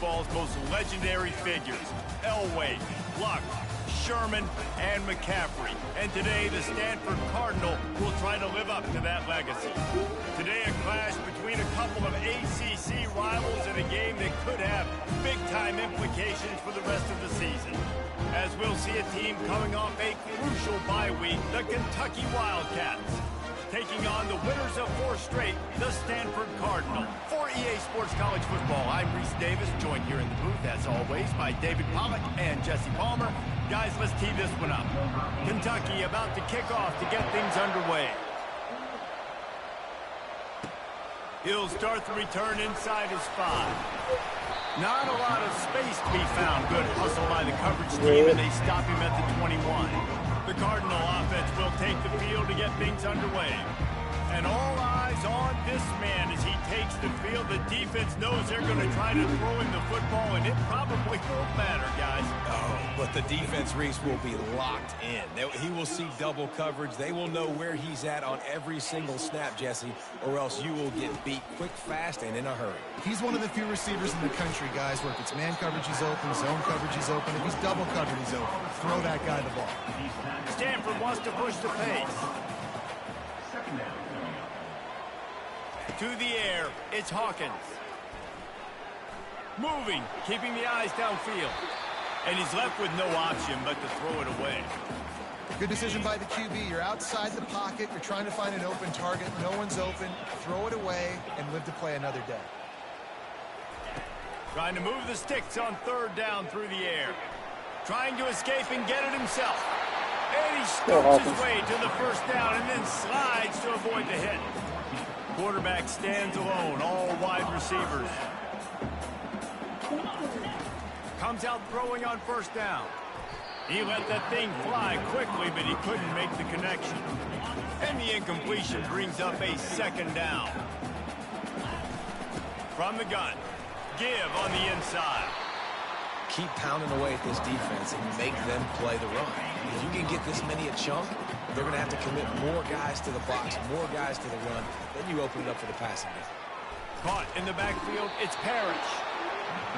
football's most legendary figures. Elway, Luck, Sherman, and McCaffrey. And today, the Stanford Cardinal will try to live up to that legacy. Today, a clash between a couple of ACC rivals in a game that could have big-time implications for the rest of the season. As we'll see a team coming off a crucial bye week, the Kentucky Wildcats, taking on the winners of 4 straight, the Stanford Cardinal. For EA Sports College Football, I'm Reese Davis, joined here in the booth, as always, by David Pollack and Jesse Palmer. Guys, let's tee this one up. Kentucky about to kick off to get things underway. He'll start the return inside his 5. Not a lot of space to be found. Good hustle by the coverage team, and they stop him at the 21. The Cardinal offense will take the field to get things underway. And all eyes on this man as he takes the field. The defense knows they're going to try to throw him the football, and it probably won't matter, guys. Oh, but the defense, Reese, will be locked in. He will see double coverage. They will know where he's at on every single snap, Jesse, or else you will get beat quick, fast, and in a hurry. He's one of the few receivers in the country, guys, where if it's man coverage, he's open, zone coverage, he's open. If he's double covered, he's open. Throw that guy the ball. Stanford wants to push the pace. To the air, it's Hawkins. Moving, keeping the eyes downfield. And he's left with no option but to throw it away. Good decision by the QB. You're outside the pocket. You're trying to find an open target. No one's open. Throw it away and live to play another day. Trying to move the sticks on 3rd down through the air. Trying to escape and get it himself. And he scoops his way to the 1st down and then slides to avoid the hit. Quarterback stands alone, all wide receivers. Comes out throwing on 1st down. He let that thing fly quickly, but he couldn't make the connection. And the incompletion brings up a 2nd down. From the gun, give on the inside. Keep pounding away at this defense and make them play the run. If you can get this many a chunk, they're going to have to commit more guys to the box, more guys to the run. Then you open it up for the passing game. Caught in the backfield, it's Parrish.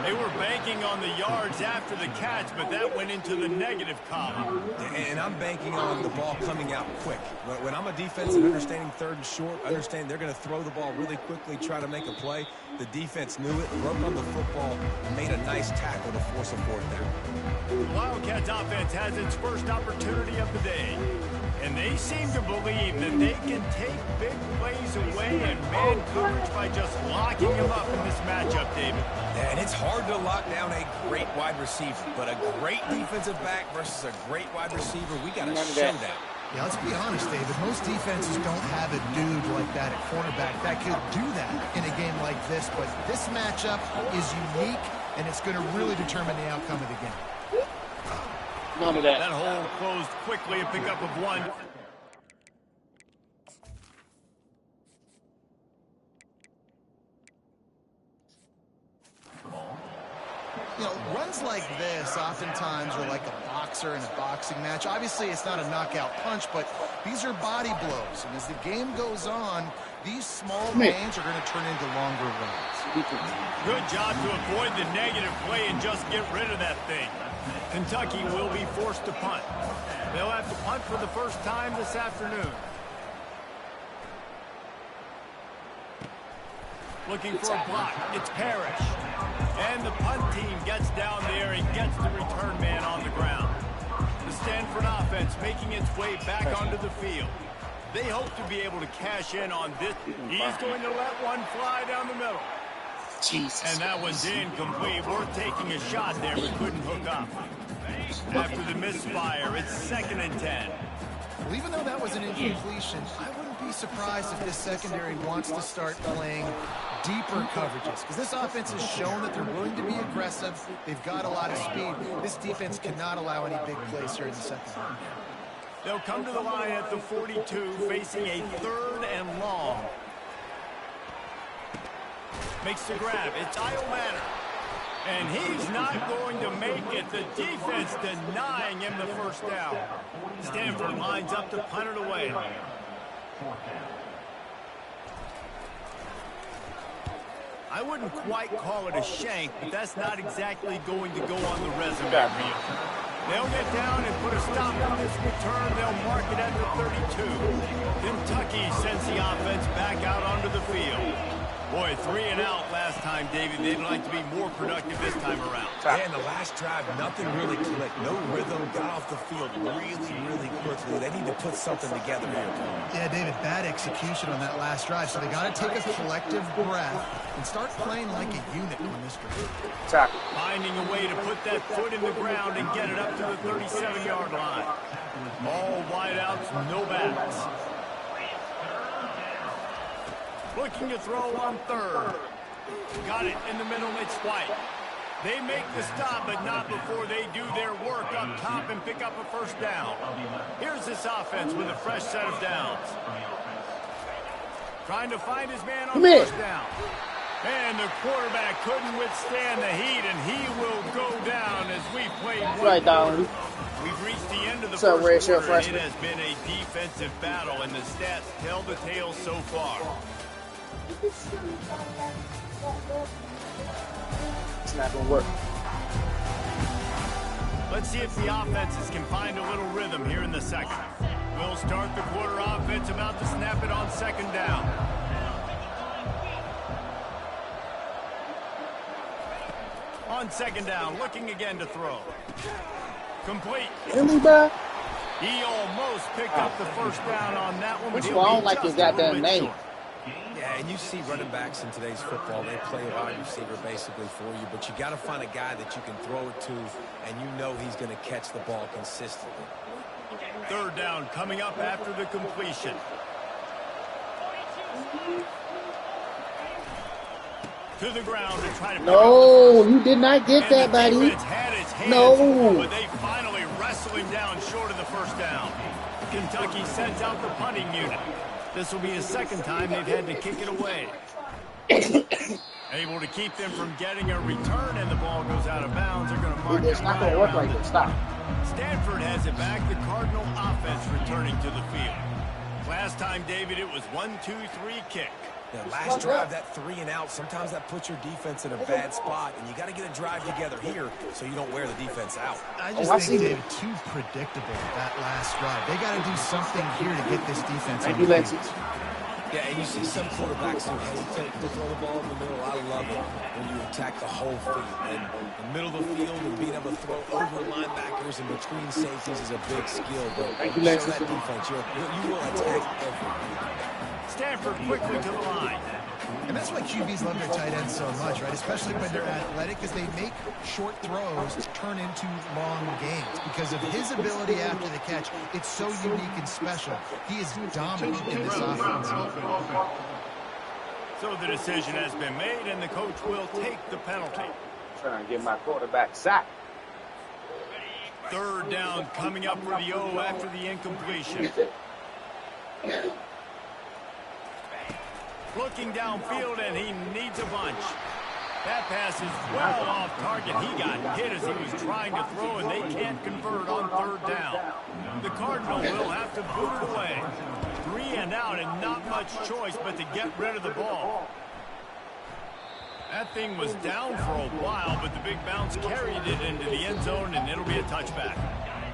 They were banking on the yards after the catch, but that went into the negative column. And I'm banking on the ball coming out quick. When I'm a defense and understanding 3rd and short, understand they're going to throw the ball really quickly, try to make a play. The defense knew it, broke on the football, and made a nice tackle to force a 4th down. The Wildcats offense has its first opportunity of the day. And they seem to believe that they can take big plays away and man coverage by just locking him up in this matchup, David. Yeah, and it's hard to lock down a great wide receiver, but a great defensive back versus a great wide receiver, we got a showdown. Yeah, let's be honest, David. Most defenses don't have a dude like that at cornerback that could do that in a game like this, but this matchup is unique, and it's going to really determine the outcome of the game. None of that. That hole closed quickly, a pickup of 1. You know, runs like this oftentimes are like a boxer in a boxing match. Obviously, it's not a knockout punch, but these are body blows. And as the game goes on, these small gains are going to turn into longer runs. Good job to avoid the negative play and just get rid of that thing. Kentucky will be forced to punt. They'll have to punt for the 1st time this afternoon. Looking for a block. It's Parrish. And the punt team gets down there and gets the return man on the ground. The Stanford offense making its way back onto the field. They hope to be able to cash in on this. He's going to let one fly down the middle. Jesus. And that was incomplete. Worth taking a shot there, but couldn't hook up. After the misfire, it's 2nd and 10. Well, even though that was an incompletion, I wouldn't be surprised if this secondary wants to start playing deeper coverages, because this offense has shown that they're willing to be aggressive. They've got a lot of speed. This defense cannot allow any big plays here in the second half. They'll come to the line at the 42, facing a 3rd and long. Makes the grab. It's Isle Manor. And he's not going to make it. The defense denying him the 1st down. Stanford lines up to punt it away. I wouldn't quite call it a shank, but that's not exactly going to go on the resume reel. They'll get down and put a stop on this return. They'll mark it at the 32. Kentucky sends the offense back out onto the field. Boy, 3 and out last time, David. They'd like to be more productive this time around. Yeah, in the last drive, nothing really clicked. No rhythm, got off the field really quickly. They need to put something together here. Yeah, David, bad execution on that last drive. So they got to take a collective breath and start playing like a unit on this drive. Finding a way to put that foot in the ground and get it up to the 37-yard line. All wideouts, no backs. Looking to throw on third. Got it in the middle, it's White. They make the stop, but not before they do their work up top and pick up a first down. Here's this offense with a fresh set of downs. Trying to find his man on first down. And the quarterback couldn't withstand the heat, and he will go down as we play Right down. We've reached the end of the What's up, first quarter, and freshman? it has been a defensive battle, and the stats tell the tale so far. It's not going to work. Let's see if the offenses can find a little rhythm here in the second. We'll start the quarter offense about to snap it on second down. On second down, looking again to throw. Complete. Really, bro? He almost picked up the first down on that one. Which but one? I he'll don't be like his just a little goddamn bit name. short. Yeah, and you see running backs in today's football, they play a wide receiver basically for you, but you got to find a guy that you can throw it to, and you know he's going to catch the ball consistently. Third down coming up after the completion. To the ground to try to pick up No, the first. you did not get And that, the buddy. defense had its hands No. full, but they finally wrestle him down short of the first down. Kentucky sends out the punting unit. This will be the second time they've had to kick it away. Able to keep them from getting a return, and the ball goes out of bounds. They're going to mark It's it not right going to work around like the this. Stop. Stanford has it back. The Cardinal offense returning to the field. Last time, David, it was 1-2-3 kick. Yeah, last drive, that 3 and out, sometimes that puts your defense in a bad spot, and you got to get a drive together here so you don't wear the defense out. I just think, David, too predictable that last drive. They got to do something here to get this defense on Thank you, the Lexi. field. Yeah, and you see some quarterbacks who hesitate to throw the ball in the middle. I love it when you attack the whole field. And the middle of the field and being able to throw over linebackers and between safeties is a big skill. But Thank you, show Lexi. that defense, you will attack everything. Stanford quickly to the line. And that's why QBs love their tight ends so much, right? Especially when they're athletic, because they make short throws turn into long gains. Because of his ability after the catch, it's so unique and special. He is dominant in this offense. So the decision has been made, and the coach will take the penalty. Trying to get my quarterback sacked. Third down coming up for the O after the incompletion. Looking downfield, and he needs a bunch. That pass is well off target. He got hit as he was trying to throw, and they can't convert on third down. The Cardinal will have to boot it away. 3 and out, and not much choice but to get rid of the ball. That thing was down for a while, but the big bounce carried it into the end zone, and it'll be a touchback.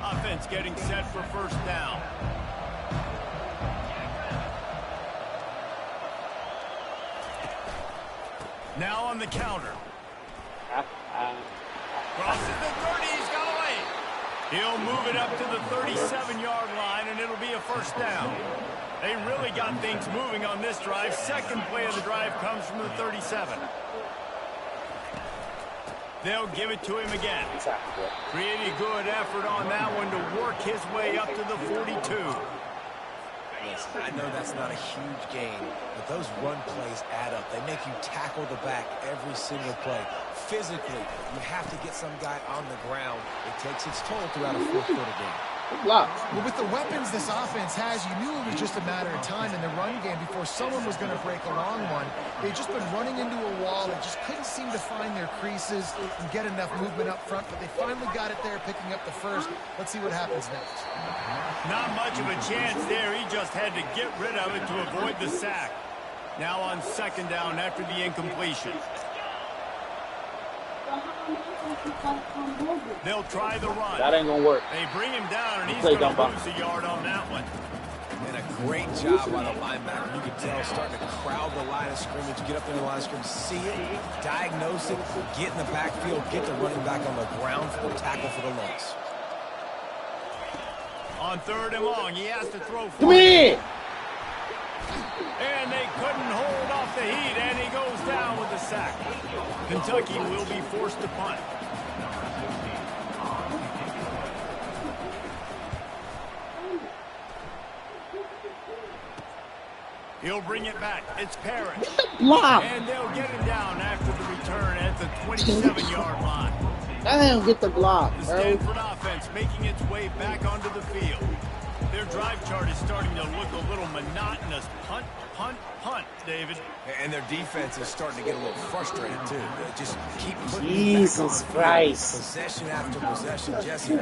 Offense getting set for first down. Now on the counter. Crosses the 30, he's got away. He'll move it up to the 37-yard line, and it'll be a first down. They really got things moving on this drive. Second play of the drive comes from the 37. They'll give it to him again. Pretty good effort on that one to work his way up to the 42. Yes, I know that's not a huge gain, but those run plays add up. They make you tackle the back every single play. Physically, you have to get some guy on the ground. It takes its toll throughout a fourth-quarter game. Well, with the weapons this offense has, you knew it was just a matter of time in the run game before someone was going to break a long one. They've just been running into a wall. They just couldn't seem to find their creases and get enough movement up front, but they finally got it there, picking up the first. Let's see what happens next. Not much of a chance there. He just had to get rid of it to avoid the sack. Now on second down after the incompletion. They'll try the run. That ain't gonna work. They bring him down, and he's going to lose a yard on that one. And a great job by the linebacker. You can tell starting to crowd the line of scrimmage, get up in the line of scrimmage, see it, diagnose it, get in the backfield, get the running back on the ground for the tackle for the loss. On third and long, he has to throw for Come in! And they couldn't hold off the heat, and he goes down with a sack. Kentucky will be forced to punt. He'll bring it back. It's Parrish. And they'll get him down after the return at the 27-yard line. Damn, get the block, The bro. Stanford offense making its way back onto the field. Their drive chart is starting to look a little monotonous. Punt, punt, punt, David. And their defense is starting to get a little frustrated, too. They just keep putting Jesus it back on the field. Christ. Possession after possession. Jesse,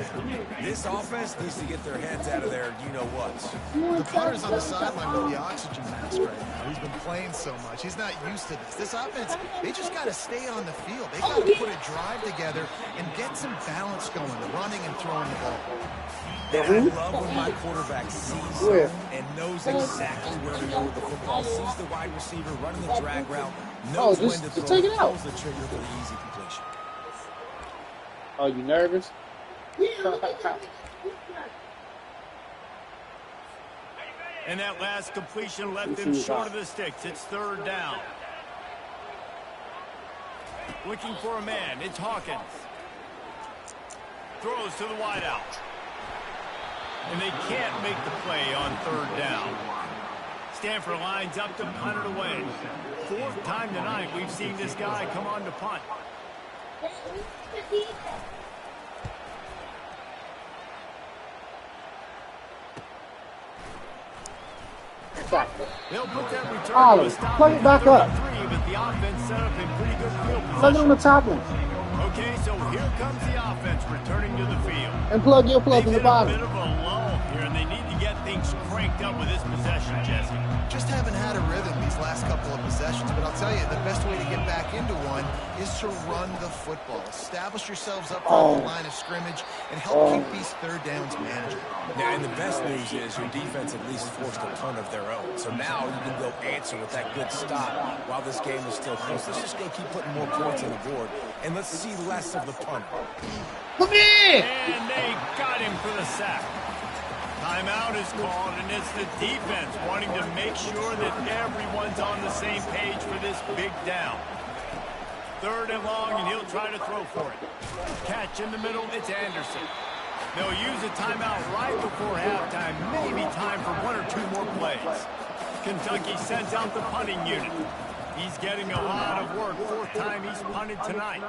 this offense needs to get their heads out of there, you-know-whats. The punter's on the sideline with the oxygen mask right now. He's been playing so much. He's not used to this. This offense, they just got to stay on the field. They got to put a drive together and get some balance going, running and throwing the ball. And I love when my quarterback sees zone and knows exactly where to go with the football. Sees the wide receiver running the drag route, knows when to throw, take it out. pulls the trigger for the easy completion. Are you nervous? And that last completion left them short of the sticks. It's third down. Looking for a man. It's Hawkins. Throws to the wideout. And they can't make the play on third down. Stanford lines up to punt it away. Fourth time tonight we've seen this guy come on to punt. They'll put that return to a stop. Plug it back up. But the offense set up in pretty good field Plug it on position. the top one. Okay, so here comes the offense returning to the field. And plug your plug in They've the hit a bottom. bit of a lull here, and they need to get things cranked up with this possession, Jesse. Just haven't had a rhythm these last couple of possessions, but I'll tell you, the best way to get back into one is to run the football. Establish yourselves up on the line of scrimmage and help keep these third downs manageable. Now, and the best news is your defense at least forced a punt of their own. So now you can go answer with that good stop while this game is still close. Let's just go keep putting more points on the board, and let's see less of the punt. Come in! And they got him for the sack. Timeout is called, and it's the defense wanting to make sure that everyone's on the same page for this big down. Third and long, and he'll try to throw for it. Catch in the middle, it's Anderson. They'll use a timeout right before halftime, maybe time for one or two more plays. Kentucky sends out the punting unit. He's getting a lot of work. Fourth time he's punted tonight.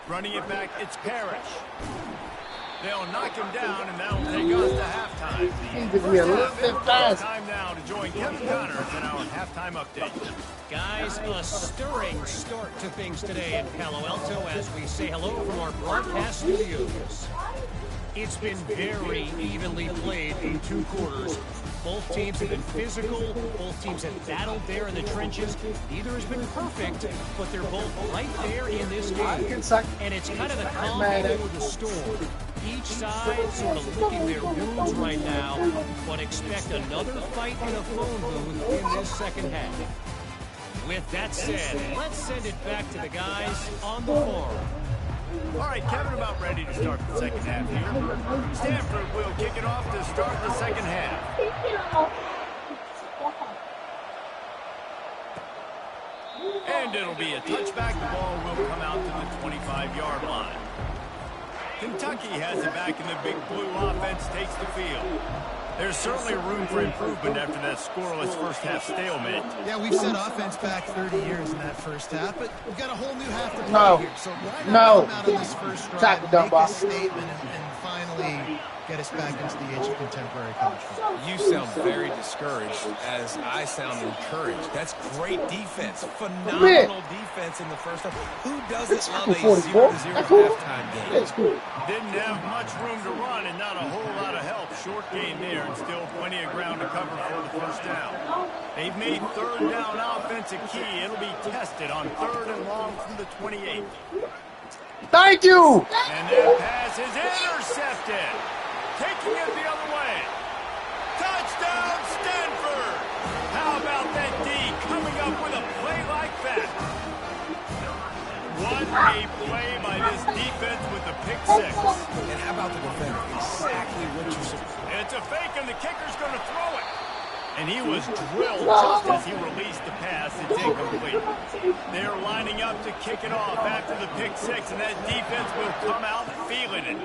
Running it back, it's Parrish. They'll knock him down, and that'll take us to halftime. Need to be a little bit fast. Time now to join Kevin Connors in our halftime update. Guys, a stirring start to things today in Palo Alto as we say hello from our broadcast studios. It's been very evenly played in two quarters. Both teams have been physical. Both teams have battled there in the trenches. Neither has been perfect, but they're both right there in this game. And it's kind of the calm before the storm. Each side sort of licking their wounds right now, but expect another fight in a phone booth in this second half. With that said, let's send it back to the guys on the farm. All right, Kevin, about ready to start the second half here. Stanford will kick it off to start the second half. And it'll be a touchback. The ball will come out to the 25-yard line. Kentucky has it back, and the big blue offense takes the field. There's certainly room for improvement after that scoreless first-half stalemate. Yeah, we've set offense back 30 years in that first half, but we've got a whole new half to play here. So why not come out on this first drive, make a statement, and finally get us back into the age of contemporary college football. You sound very discouraged as I sound encouraged. That's great defense. Phenomenal defense in the first half. Who doesn't love a 0-0 halftime game? That's cool. Didn't have much room to run and not a whole lot of help. Short game there and still plenty of ground to cover for the first down. They've made third down offense a key. It'll be tested on 3rd and long from the 28. Thank you. And that pass is intercepted. Taking it the other way. Touchdown, Stanford. How about that D coming up with a play like that? What a play by this defense with the pick six. And how about the defender? Exactly what you said. It's a fake, and the kicker's going to throw it. And he was drilled just as he released the pass. It's incomplete. They're lining up to kick it off after the pick six, and that defense will come out feeling it.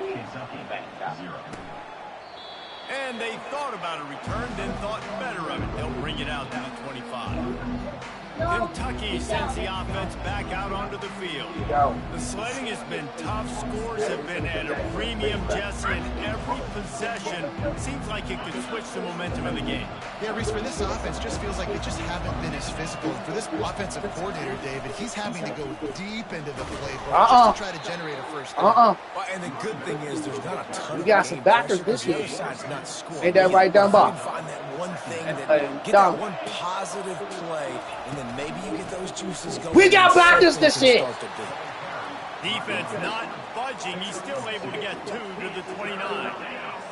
And they thought about a return, then thought better of it. They'll bring it out down 25. Kentucky sends the offense back out onto the field. The sledding has been tough. Scores have been at a premium, Jesse, and every possession seems like it could switch the momentum of the game. Yeah, Reese, for this offense, just feels like they just haven't been as physical. For this offensive coordinator, David, he's having to go deep into the playbook just to try to generate a first down. Well, and the good thing is there's not a ton We got some backers this year. not scoring. Ain't that right, Dunbar? Find that one thing that get that one positive play, and then maybe you get those juices going. We got backers this year. Defense not budging. He's still able to get 2 to the 29.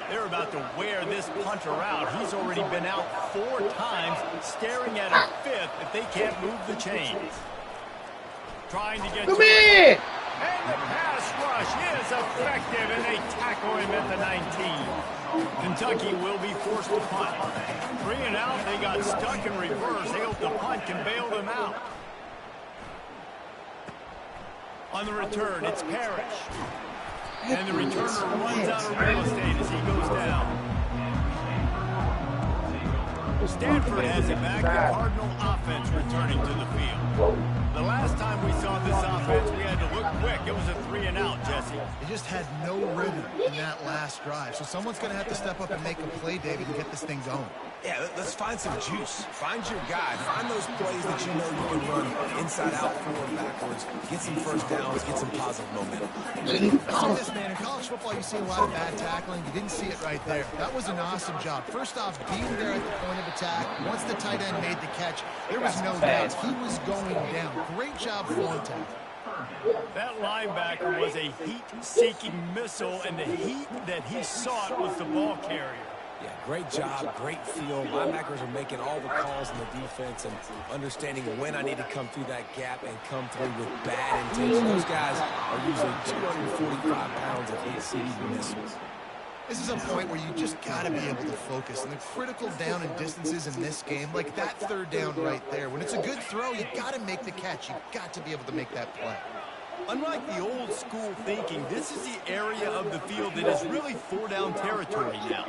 They're about to wear this punter out. He's already been out 4 times, staring at a 5th if they can't move the chains. Trying to get Come here. And the pass rush is effective, and they tackle him at the 19. Kentucky will be forced to punt. 3 and out, they got stuck in reverse. They hope the punt can bail them out. On the return, it's Parrish. And the returner runs out of real estate as he goes down. Stanford has it back. The Cardinal offense returning to the field. The last time we saw this offense, we had to look quick. It was a 3 and out, Jesse. They just had no rhythm in that last drive. So someone's going to have to step up and make a play, David, and get this thing going. Yeah, let's find some juice. Find your guy. Find those plays that you know you can run inside out, forward, backwards. Get some first downs. Get some positive momentum. So this, man, in college football, you see a lot of bad tackling. You didn't see it right there. That was an awesome job. First off, being there at the point of attack. Once the tight end made the catch, there was no doubt he was going down. Great job for him. That linebacker was a heat-seeking missile, and the heat that he sought was the ball carrier. Yeah, great job, great feel. Linebackers are making all the calls in the defense and understanding when I need to come through that gap and come through with bad intention. Those guys are usually 245 pounds of hit-seeking missiles. This is a point where you just got to be able to focus. And the critical down and distances in this game, like that 3rd down right there, when it's a good throw, you got to make the catch. You got to be able to make that play. Unlike the old school thinking, this is the area of the field that is really 4-down territory now.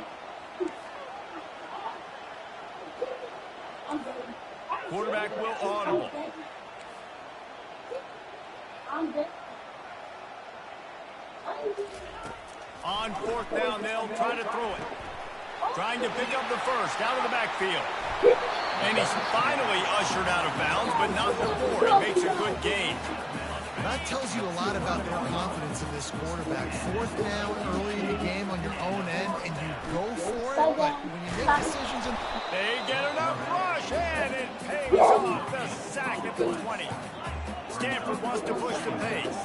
Quarterback will audible. On 4th down, they'll try to throw it. Trying to pick up the first out of the backfield. And he's finally ushered out of bounds, but not before. He makes a good gain. That tells you a lot about their confidence in this quarterback. 4th down early in the game on your own end, and you go for it, but when you make decisions... They get enough rush, and it pays off the sack at the 20. Stanford wants to push the pace.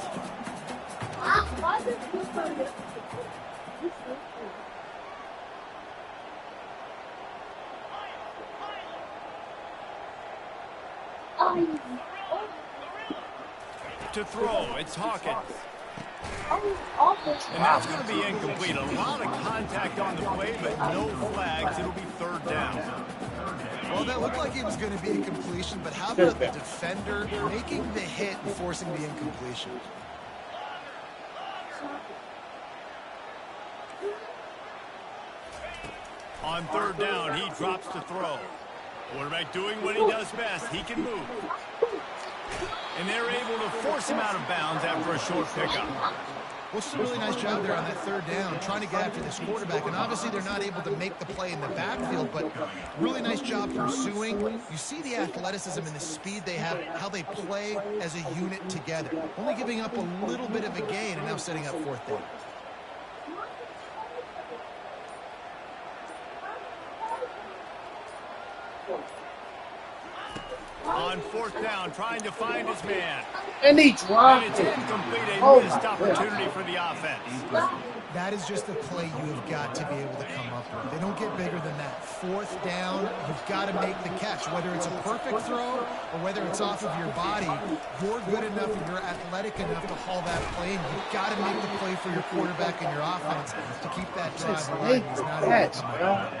To throw, it's Hawkins. And that's going to be incomplete. A lot of contact on the play, but no flags. It'll be 3rd down. Well, that looked like it was going to be a completion, but how about the defender making the hit and forcing the incompletion? On 3rd down, he drops to throw. Quarterback doing what he does best. He can move. And they're able to force him out of bounds after a short pickup. Well, it's a really nice job there on that third down, trying to get after this quarterback. And obviously they're not able to make the play in the backfield, but really nice job pursuing. You see the athleticism and the speed they have, how they play as a unit together. Only giving up a little bit of a gain and now setting up fourth down. On fourth down, trying to find his man. And he And dropped it's it. incomplete, a Oh, missed my opportunity for the offense. That is just a play you have got to be able to come up with. They don't get bigger than that. Fourth down, you've got to make the catch. Whether it's a perfect throw or whether it's off of your body, you're good enough and you're athletic enough to haul that play, and you've got to make the play for your quarterback and your offense to keep that drive alive. He's not able Catch, to come bro. up.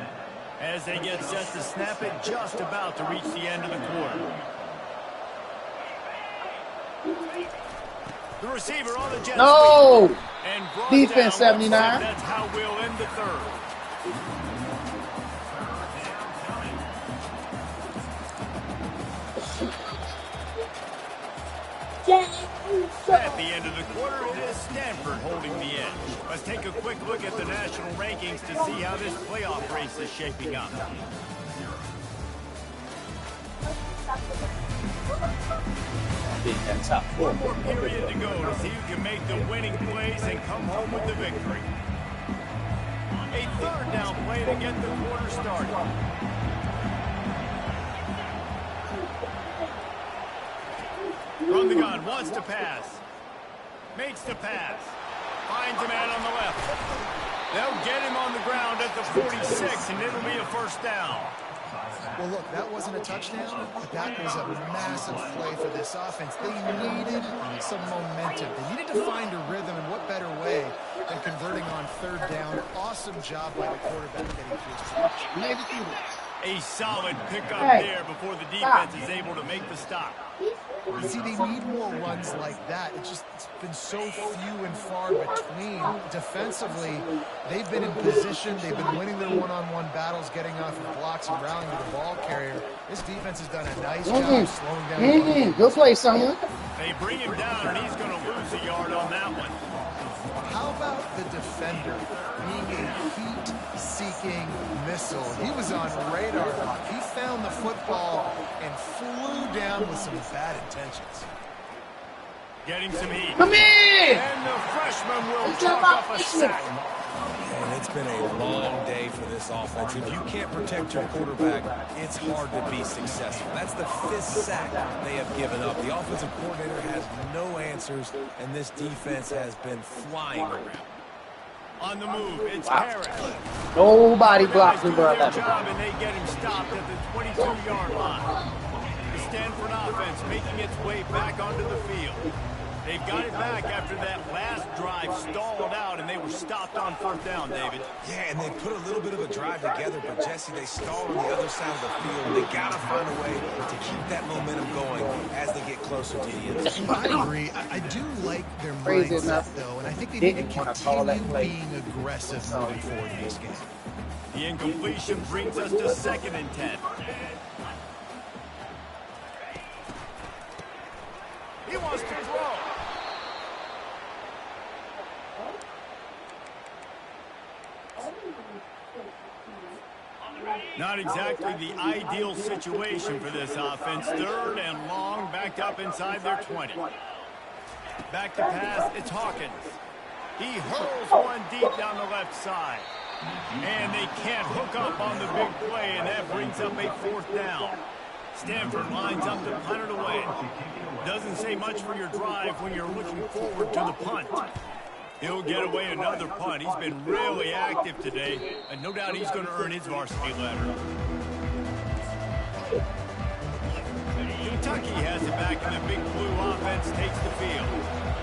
As they get set to snap it, just about to reach the end of the quarter. The receiver on the jet No! sweep. And brought Defense, down. 79. That's how we'll end the third. At the end of the quarter, it is Stanford holding the edge. Let's take a quick look at the national rankings to see how this playoff race is shaping up. One more period to go to see who can make the winning plays and come home with the victory. A third down play to get the quarter started. From the gun, wants to pass. Makes the pass. Finds a man on the left. They'll get him on the ground at the 46, and it'll be a first down. Well, look, that wasn't a touchdown, but that was a massive play for this offense. They needed some momentum. They needed to find a rhythm, and what better way than converting on third down. Awesome job by the quarterback getting through his catch. A solid pickup there before the defense is able to make the stop. You see, they need more runs like that. It's been so few and far between. Defensively, they've been in position. They've been winning their one-on-one battles, getting off of blocks and rallying to the ball carrier. This defense has done a nice job slowing down. Good play, someone. They bring him down, and he's going to lose a yard on that one. How about the defender being a heat-seeking missile? He was on radar lock. He found the football and flew down with some bad intentions. Getting some heat. Come in! And the freshman will chalk up a sack. And it's been a long day for this offense. If you can't protect your quarterback, it's hard to be successful. That's the 5th sack they have given up. The offensive coordinator has no answers, and this defense has been flying around. On the move, it's Harris. Nobody blocked Guys me, do bro. their job, and they get him stopped at the 22-yard line. The Stanford offense making its way back onto the field. They've got it back after that last drive stalled out, and they were stopped on fourth down, David. Yeah, and they put a little bit of a drive together, but Jesse, they stalled on the other side of the field. They got to find a way to keep that momentum going as they get closer to the end zone. I agree. I do like their Crazy mindset, enough. though, and I think they need to Didn't wanna call that continue play. being aggressive moving forward in this game. The incompletion brings us to 2nd and 10. He wants to throw. Not exactly the ideal situation for this offense. 3rd and long, backed up inside their 20. Back to pass, it's Hawkins. He hurls one deep down the left side. And they can't hook up on the big play, and that brings up a 4th down. Stanford lines up to punt it away. Doesn't say much for your drive when you're looking forward to the punt. He'll get away another punt. He's been really active today, and no doubt he's going to earn his varsity letter. Kentucky has it back, and the Big Blue offense takes the field.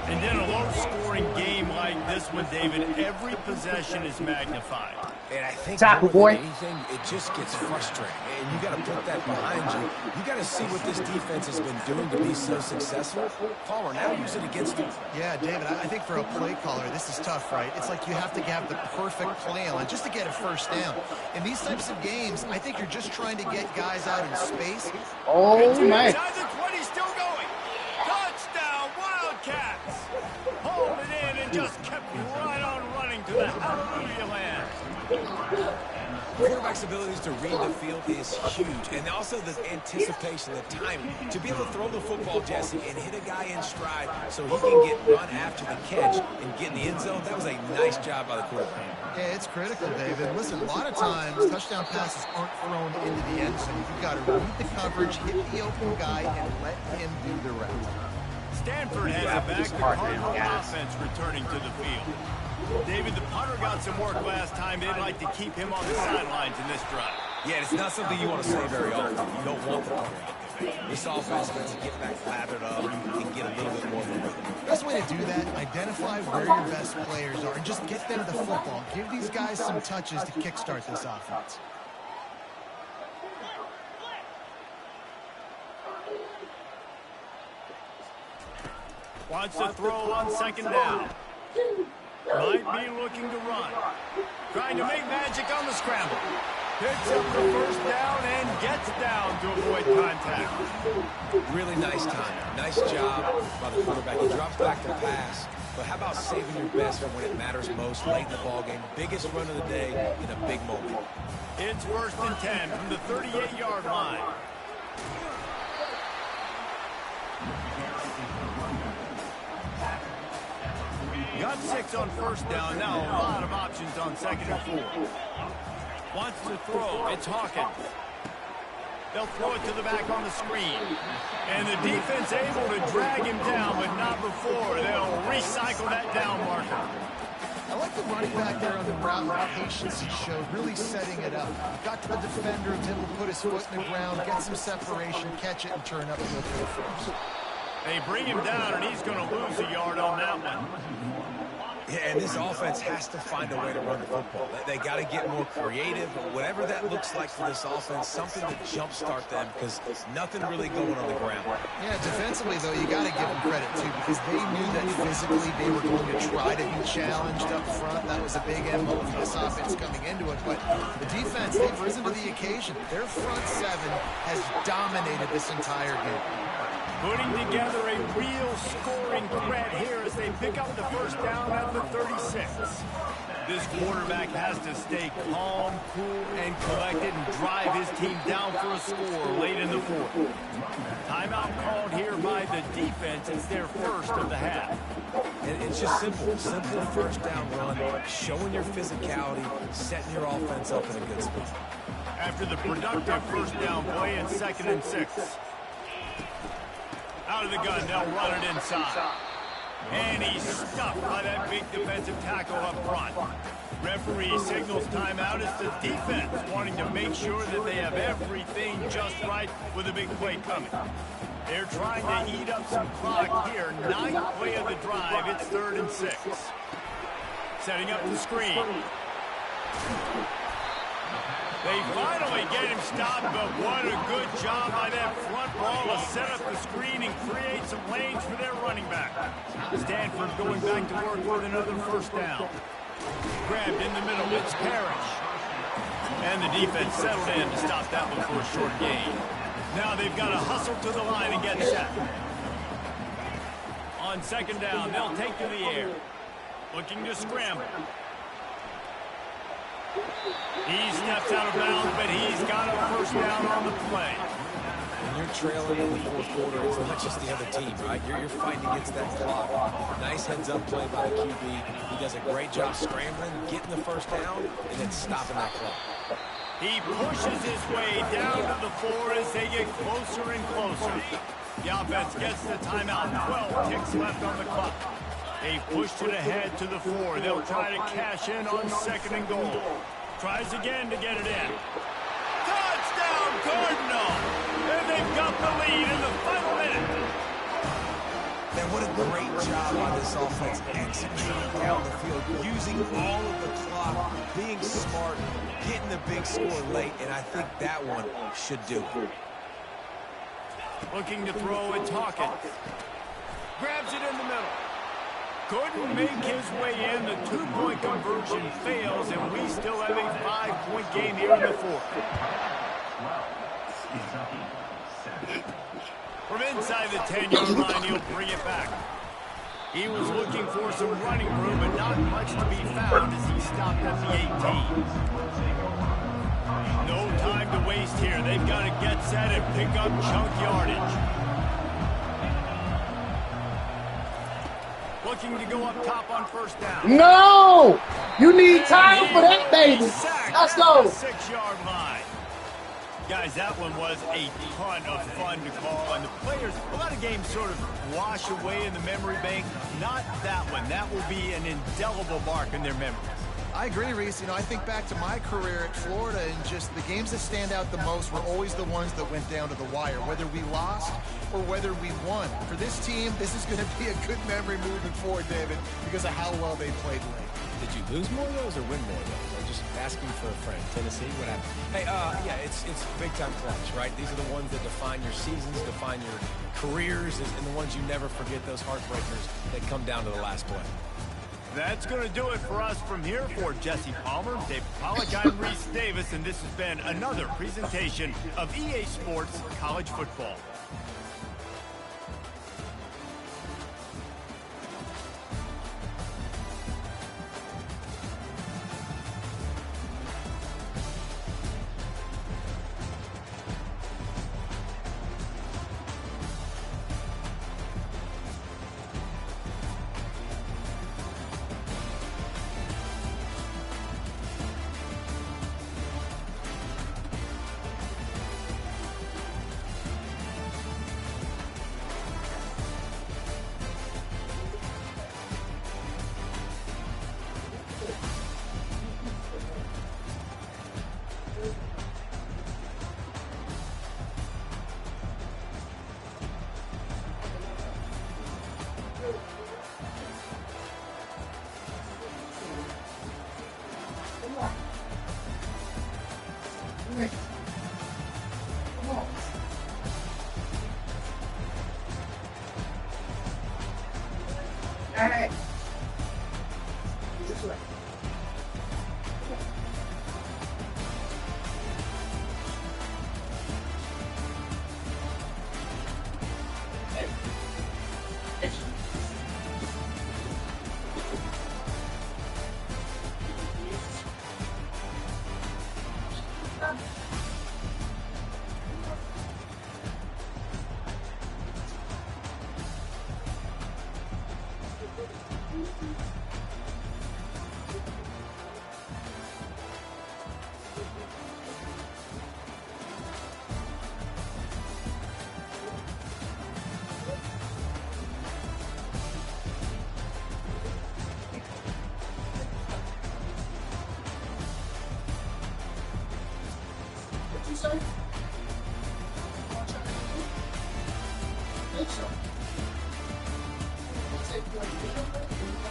And in a low-scoring game like this one, David, every possession is magnified. And I think Tackle, more boy. than anything, it just gets frustrating. And you got to put that behind you. You got to see what this defense has been doing to be so successful. Palmer, now use it against them. Yeah, David, I think for a play caller, this is tough, right? It's like you have to have the perfect plan just to get a first down. In these types of games, I think you're just trying to get guys out in space. Oh, man. Inside the 20, still going. just kept right on running to the hallelujah land. Quarterback's abilities to read the field is huge, and also the anticipation, the timing, to be able to throw the football, Jesse, and hit a guy in stride so he can get run after the catch and get in the end zone. That was a nice job by the quarterback. Yeah, it's critical, David. Listen, a lot of times touchdown passes aren't thrown into the end zone. You've got to read the coverage, hit the open guy, and let him do the rest. Stanford has it back. The Cardinal offense returning to the field. David, the punter got some work last time. They'd like to keep him on the sidelines in this drive. Yeah, it's not something you want to say very often. You don't want the punter out there. This offense needs to get back lathered up and get a little bit more of a rhythm. Best way to do that, identify where your best players are and just get them the football. Give these guys some touches to kickstart this offense. Wants to throw on second down. Might be looking to run. Trying to make magic on the scramble. Picks up the first down and gets down to avoid contact. Really nice time. Nice job by the quarterback. He drops back to pass. But how about saving your best for when it matters most late in the ballgame? Biggest run of the day in a big moment. It's 1st and 10 from the 38-yard line. Got 6 on first down. Now a lot of options on 2nd and 4. Wants to throw. It's Hawkins. They'll throw it to the back on the screen. And the defense able to drag him down, but not before. They'll recycle that down marker. I like the running back there on the route, the patience he showed, really setting it up. Got to the defender, was able to put his foot in the ground, get some separation, catch it, and turn up for the first. They bring him down, and he's going to lose a yard on that one. Yeah, and this offense has to find a way to run the football. They got to get more creative, whatever that looks like for this offense, something to jumpstart them because nothing really going on the ground. Yeah, defensively, though, you got to give them credit, too, because they knew that physically they were going to try to be challenged up front. That was a big MO for this offense coming into it. But the defense, they've risen to the occasion. Their front seven has dominated this entire game. Putting together a real scoring threat here as they pick up the first down at the 36. This quarterback has to stay calm, cool, and collected and drive his team down for a score late in the 4th. Timeout called here by the defense. It's their first of the half. And it's just simple first down run, showing your physicality, setting your offense up in a good spot. After the productive first down play, it's 2nd and 6. Out of the gun, they'll run it inside. And he's stuffed by that big defensive tackle up front. Referee signals timeout. It's the defense wanting to make sure that they have everything just right with a big play coming. They're trying to eat up some clock here. 9th play of the drive. It's 3rd and 6. Setting up the screen. They finally get him stopped, but what a good job by that front ball to set up the screen and create some lanes for their running back. Stanford going back to work with another first down. Grabbed in the middle, it's Parrish. And the defense settled in to stop that one for a short gain. Now they've got to hustle to the line and get set. On 2nd down, they'll take to the air. Looking to scramble. He steps out of bounds, but he's got a first down on the play. When you're trailing in the 4th quarter, it's not just the other team, right? You're fighting against that clock. Nice heads-up play by the QB. He does a great job scrambling, getting the first down, and then stopping that clock. He pushes his way down to the floor as they get closer and closer. The offense gets the timeout. 12 ticks left on the clock. They pushed it ahead to the 4. They'll try to cash in on 2nd and goal. Tries again to get it in. Touchdown, Cardinal! And they've got the lead in the final minute. Man, what a great job by this offense executing down the field, using all of the clock, being smart, getting the big score late, and I think that one should do it. Looking to throw, it's Hawkins. Grabs it in the middle. Couldn't make his way in. The 2-point conversion fails, and we still have a 5-point game here in the 4th. From inside the 10-yard line, he'll bring it back. He was looking for some running room, but not much to be found as he stopped at the 18. No time to waste here. They've got to get set and pick up chunk yardage. Looking to go up top on first down. No! You need time for that, baby. Let's go. 6-yard line. Guys, that one was a ton of fun to call, and the players, a lot of games sort of wash away in the memory bank. Not that one. That will be an indelible mark in their memories. I agree, Reese. You know, I think back to my career at Florida, and just the games that stand out the most were always the ones that went down to the wire, whether we lost or whether we won. For this team, this is going to be a good memory moving forward, David, because of how well they played late. Did you lose more of those or win more of those? I'm just asking for a friend. Tennessee, what happened? Hey, yeah, it's big-time clutch, right? These are the ones that define your seasons, define your careers, and the ones you never forget, those heartbreakers that come down to the last play. That's going to do it for us from here. For Jesse Palmer, Dave Pollack, I'm Reese Davis, and this has been another presentation of EA Sports College Football. All right. This way. Sorry? I think so. It's like you're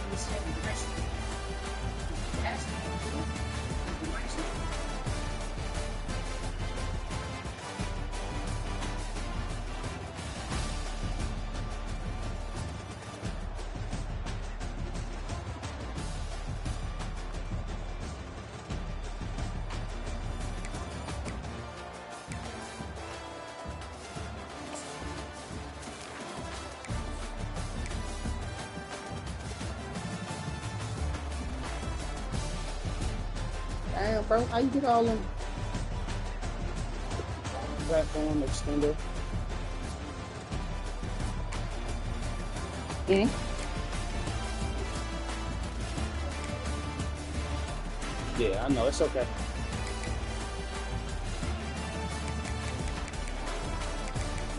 understanding the rest of it. That's the rest of it. Damn, bro, how you get all them platform extender? Yeah, I know, it's okay.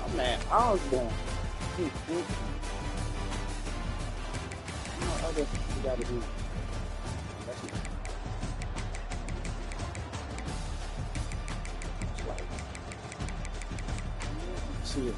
Oh man, I was born. What other you gotta do? That's not. See it.